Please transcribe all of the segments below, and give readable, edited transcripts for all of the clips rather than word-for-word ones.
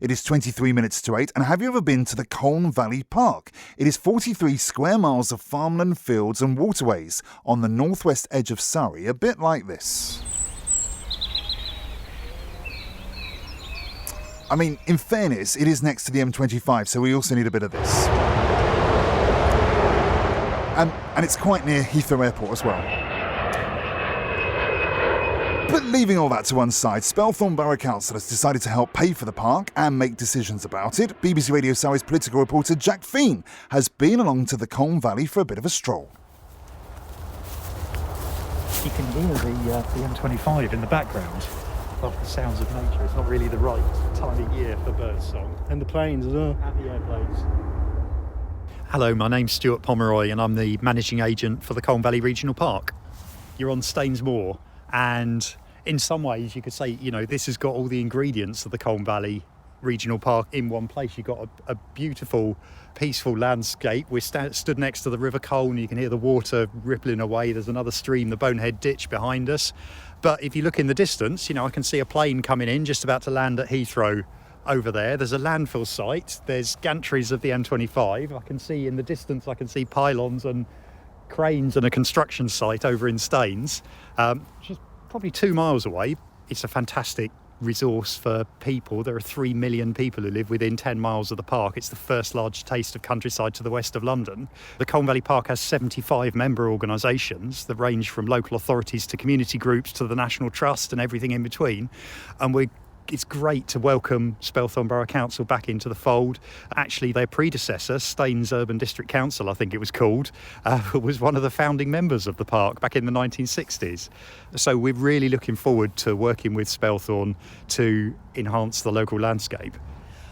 It is 23 minutes to 8, and have you ever been to the Colne Valley Park? It is 43 square miles of farmland, fields and waterways on the northwest edge of Surrey, a bit like this. I mean, in fairness, it is next to the M25, so we also need a bit of this. And it's quite near Heathrow Airport as well. But leaving all that to one side, Spelthorne Borough Council has decided to help pay for the park and make decisions about it. BBC Radio Surrey's political reporter Jack Feen has been along to the Colne Valley for a bit of a stroll. You can hear the M25 in the background. Above the sounds of nature. It's not really the right time of year for birdsong. And the planes as well. And the airplanes. Hello, my name's Stewart Pomeroy and I'm the managing agent for the Colne Valley Regional Park. You're on Staines Moor, and in some ways you could say, this has got all the ingredients of the Colne Valley Regional Park in one place. You've got a beautiful, peaceful landscape. We're stood next to the River Colne. You can hear the water rippling away. There's another stream, the Bonehead Ditch, behind us. But if you look in the distance, I can see a plane coming in, just about to land at Heathrow over there. There's a landfill site. There's gantries of the M25. I can see in the distance, pylons and cranes and a construction site over in Staines, which is probably 2 miles away. It's a fantastic resource for people. There are 3 million people who live within 10 miles of the park. It's the first large taste of countryside to the west of London. The Colne Valley Park has 75 member organisations that range from local authorities to community groups to the National Trust and everything in between. And it's great to welcome Spelthorne Borough Council back into the fold. Actually, their predecessor, Staines Urban District Council, I think it was called, was one of the founding members of the park back in the 1960s. So we're really looking forward to working with Spelthorne to enhance the local landscape.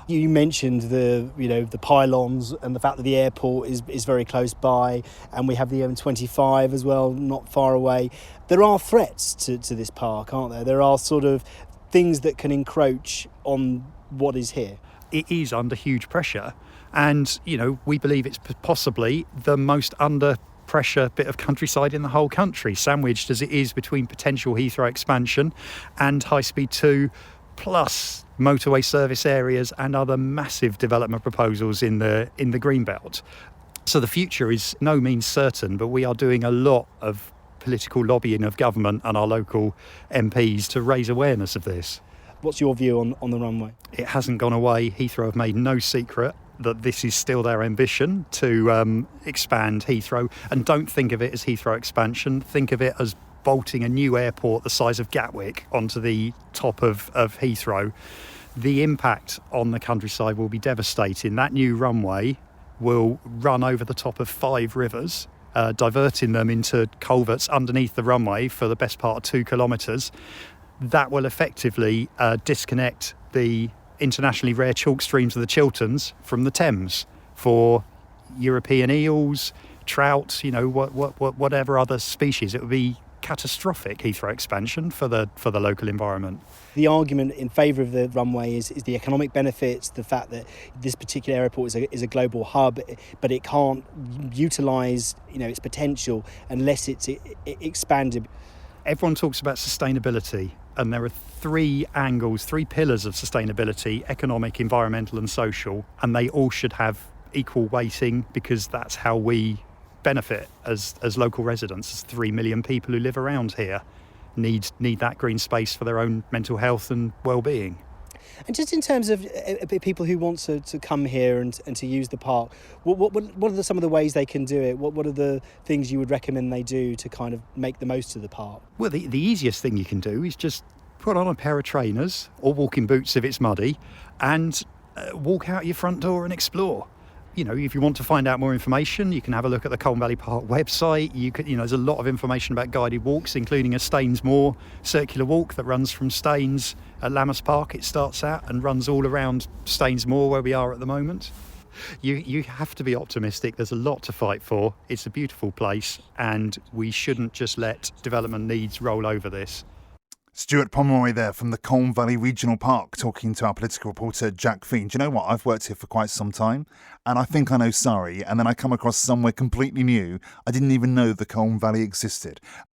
You mentioned the pylons and the fact that the airport is very close by, and we have the M25 as well, not far away. There are threats to this park, aren't there? There are sort of things that can encroach on what is here. It is under huge pressure, and we believe it's possibly the most under pressure bit of countryside in the whole country, sandwiched as it is between potential Heathrow expansion and High Speed 2, plus motorway service areas and other massive development proposals in the Greenbelt. So the future is no means certain, but we are doing a lot of political lobbying of government and our local MPs to raise awareness of this. What's your view on the runway? It hasn't gone away. Heathrow have made no secret that this is still their ambition to expand Heathrow. And don't think of it as Heathrow expansion. Think of it as bolting a new airport the size of Gatwick onto the top of Heathrow. The impact on the countryside will be devastating. That new runway will run over the top of 5 rivers, diverting them into culverts underneath the runway for the best part of 2 kilometres. That will effectively disconnect the internationally rare chalk streams of the Chilterns from the Thames for European eels, trout, whatever other species. It would be catastrophic, Heathrow expansion, for the local environment. The argument in favour of the runway is the economic benefits, the fact that this particular airport is a global hub, but it can't utilise its potential unless it's expanded. Everyone talks about sustainability, and there are 3 angles, 3 pillars of sustainability: economic, environmental and social, and they all should have equal weighting, because that's how we benefit as local residents. As 3 million people who live around here need that green space for their own mental health and well-being. And just in terms of people who want to come here and to use the park, what are some of the ways they can do it? What are the things you would recommend they do to kind of make the most of the park? Well, the easiest thing you can do is just put on a pair of trainers or walking boots if it's muddy, and walk out your front door and explore. If you want to find out more information, you can have a look at the Colne Valley Park website. There's a lot of information about guided walks, including a Staines Moor circular walk that runs from Staines at Lammas Park. It starts out and runs all around Staines Moor, where we are at the moment. You have to be optimistic. There's a lot to fight for. It's a beautiful place, and we shouldn't just let development needs roll over this. Stewart Pomeroy there from the Colne Valley Regional Park, talking to our political reporter Jack Feen. Do you know what? I've worked here for quite some time, and I think I know Surrey, and then I come across somewhere completely new. I didn't even know the Colne Valley existed.